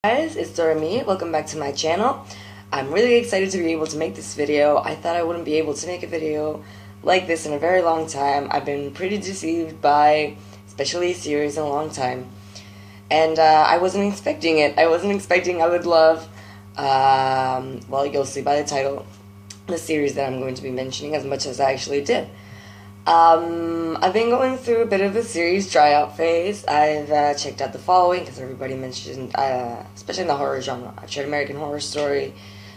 Guys, it's Doremi. Welcome back to my channel. I'm really excited to be able to make this video. I thought I wouldn't be able to make a video like this in a very long time. I've been pretty deceived by especially series in a long time. And I wasn't expecting it. I wasn't expecting I would love, well, you'll see by the title, the series that I'm going to be mentioning as much as I actually did. I've been going through a bit of a series tryout phase. I've checked out the following, because everybody mentioned, especially in the horror genre. I've tried American Horror Story,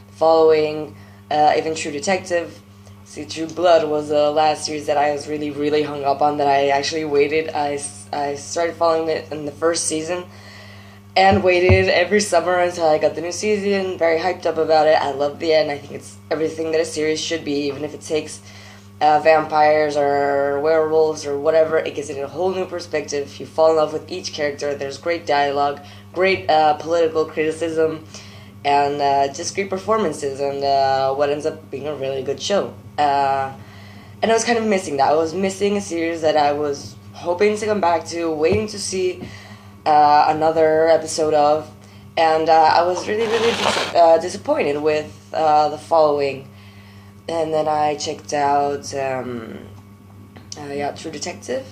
the following, even True Detective. See, True Blood was the last series that I was really hung up on, that I actually waited. I started following it in the first season, and waited every summer until I got the new season. Very hyped up about it. I love the end. I think it's everything that a series should be, even if it takes vampires or werewolves or whatever. It gives it a whole new perspective. You fall in love with each character. There's great dialogue, great political criticism, and just great performances, and what ends up being a really good show. And I was kind of missing that. I was missing a series that I was hoping to come back to, waiting to see another episode of, and I was really disappointed with the following. And then I checked out True Detective,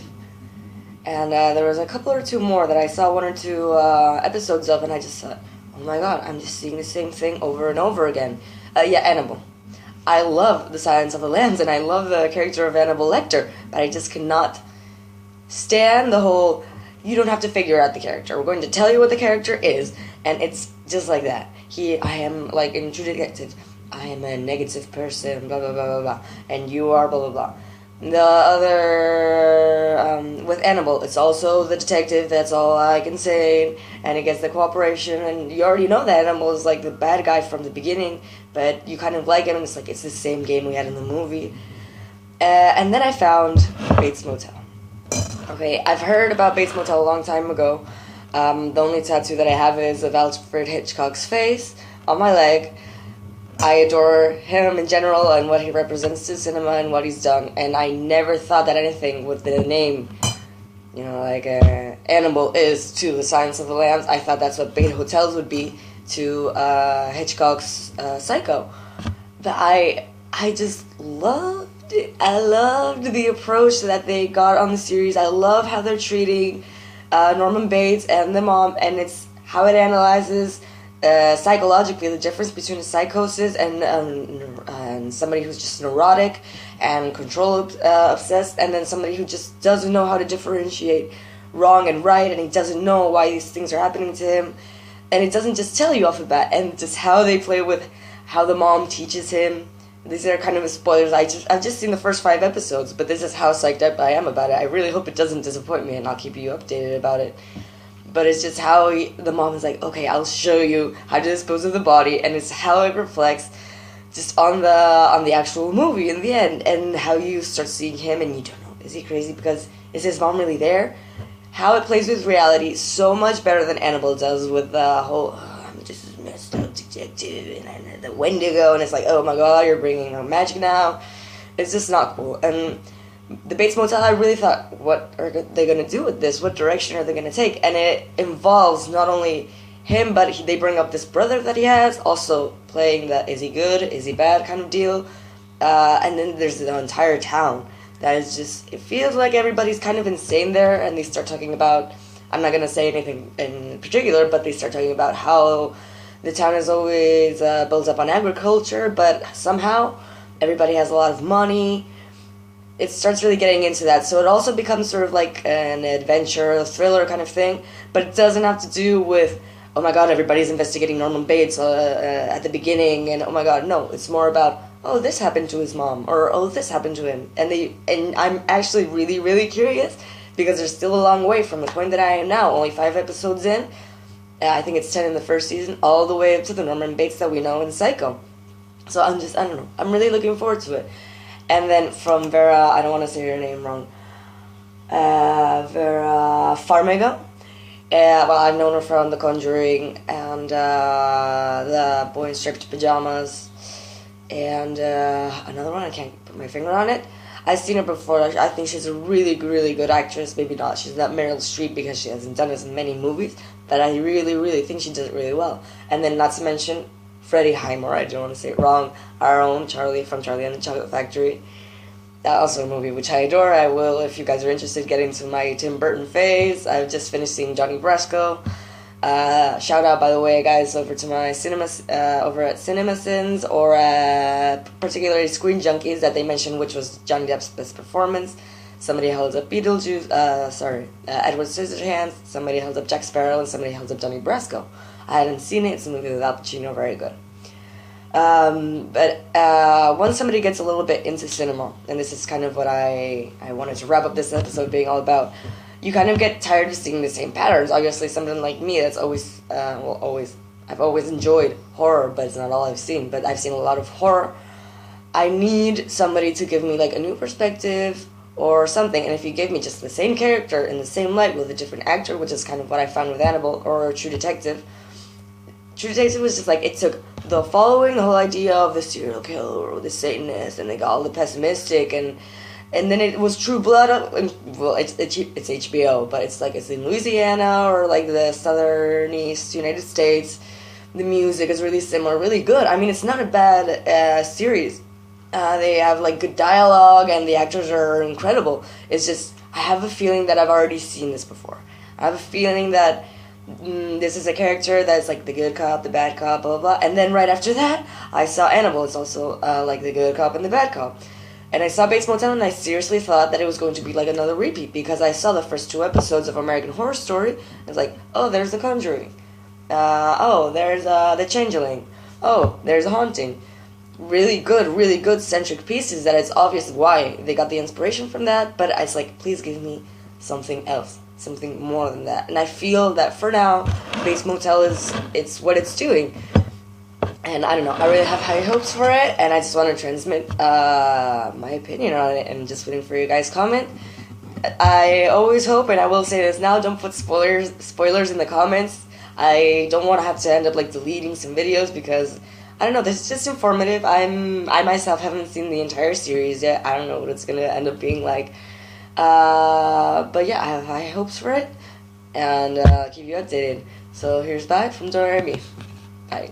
and there was a couple or two more that I saw one or two episodes of, and I just thought, oh my god, I'm just seeing the same thing over and over again. Annabelle. I love The Silence of the Lambs, and I love the character of Hannibal Lecter, but I just cannot stand the whole, you don't have to figure out the character. We're going to tell you what the character is, and it's just like that. I am, like in True Detective, I am a negative person, blah, blah, blah, blah, blah, and you are blah, blah, blah. The other, with Annabelle, it's also the detective, that's all I can say, and it gets the cooperation, and you already know that Annabelle is like the bad guy from the beginning, but you kind of like him, and it's like, it's the same game we had in the movie. And then I found Bates Motel. Okay, I've heard about Bates Motel a long time ago. The only tattoo that I have is of Alfred Hitchcock's face on my leg. I adore him in general and what he represents to cinema and what he's done, and I never thought that anything with the name, like Annabelle is to The Silence of the Lambs. I thought that's what Bates Hotels would be to Hitchcock's Psycho. But I just loved it. I loved the approach that they got on the series. I love how they're treating Norman Bates and the mom, and it's how it analyzes psychologically the difference between a psychosis and somebody who's just neurotic and control obsessed, and then somebody who just doesn't know how to differentiate wrong and right, and he doesn't know why these things are happening to him, and it doesn't just tell you off the bat, and just how they play with how the mom teaches him. These are kind of spoilers. I've just seen the first 5 episodes, but this is how psyched up I am about it. I really hope it doesn't disappoint me, and I'll keep you updated about it. But it's just how the mom is like, okay, I'll show you how to dispose of the body, and it's how it reflects just on the actual movie in the end, and how you start seeing him, and you don't know, is he crazy because is his mom really there? How it plays with reality so much better than Annabelle does with the whole, I'm just a messed up detective, and the Wendigo, and it's like, oh my god, you're bringing out magic now. It's just not cool. And the Bates Motel, I really thought, what are they going to do with this? What direction are they going to take? And it involves not only him, but they bring up this brother that he has, also playing the is he good, is he bad kind of deal. And then there's the entire town that is just, it feels like everybody's kind of insane there, and they start talking about, I'm not going to say anything in particular, but they start talking about how the town is always built up on agriculture, but somehow everybody has a lot of money. It starts really getting into that, so it also becomes sort of like an adventure, a thriller kind of thing, but it doesn't have to do with, oh my god, everybody's investigating Norman Bates at the beginning, and oh my god, no, it's more about, oh, this happened to his mom, or oh, this happened to him, and I'm actually really curious, because there's still a long way from the point that I am now, only 5 episodes in, I think it's 10 in the first season, all the way up to the Norman Bates that we know in Psycho. So I don't know, I'm really looking forward to it. And then from Vera, I don't want to say her name wrong, Vera Farmiga. Well, I've known her from The Conjuring and The Boy in Striped Pajamas, and another one, I can't put my finger on it. I've seen her before. I think she's a really good actress. Maybe not, she's not Meryl Streep because she hasn't done as many movies, that I really, really think she does it really well. And then not to mention Freddie Highmore, I don't want to say it wrong, our own Charlie from Charlie and the Chocolate Factory. Also a movie which I adore. I will, if you guys are interested, get into my Tim Burton phase. I've just finished seeing Johnny Brasco. Shout out, by the way, guys, over to my cinemas, over at CinemaSins, or particularly Screen Junkies, that they mentioned, which was Johnny Depp's best performance. Somebody held up Beetlejuice, Edward Scissorhands, somebody held up Jack Sparrow, and somebody held up Johnny Brasco. I hadn't seen it. It's a movie with Al Pacino, very good. But once somebody gets a little bit into cinema, and this is kind of what I wanted to wrap up this episode being all about, you kind of get tired of seeing the same patterns. Obviously, something like me that's always, I've always enjoyed horror, but it's not all I've seen. But I've seen a lot of horror. I need somebody to give me like a new perspective or something. And if you give me just the same character in the same light with a different actor, which is kind of what I found with Annabelle or True Detective. True Detective was just like, it took the whole idea of the serial killer or the Satanist, and they got all the pessimistic, and then it was True Blood. Well, it's HBO, but it's like it's in Louisiana or like the southern east United States. The music is really similar, really good. I mean, it's not a bad series. They have like good dialogue, and the actors are incredible. It's just, I have a feeling that I've already seen this before. I have a feeling that this is a character that's like the good cop, the bad cop, blah, blah, blah. And then right after that, I saw Annabelle. It's also like the good cop and the bad cop. And I saw Bates Motel, and I seriously thought that it was going to be like another repeat, because I saw the first 2 episodes of American Horror Story. I was like, oh, there's The Conjuring. Oh, there's The Changeling. Oh, there's A Haunting. Really good centric pieces that it's obvious why they got the inspiration from that, but it's like, please give me something else. Something more than that. And I feel that for now, Bates Motel it's what it's doing. And I don't know, I really have high hopes for it, and I just want to transmit my opinion on it, and just waiting for you guys' comment. I always hope, and I will say this now, don't put spoilers in the comments. I don't want to have to end up like deleting some videos, because I don't know, this is just informative. I myself haven't seen the entire series yet. I don't know what it's gonna end up being like. But yeah, I have high hopes for it, and keep you updated. So here's bye from Doremi. Bye.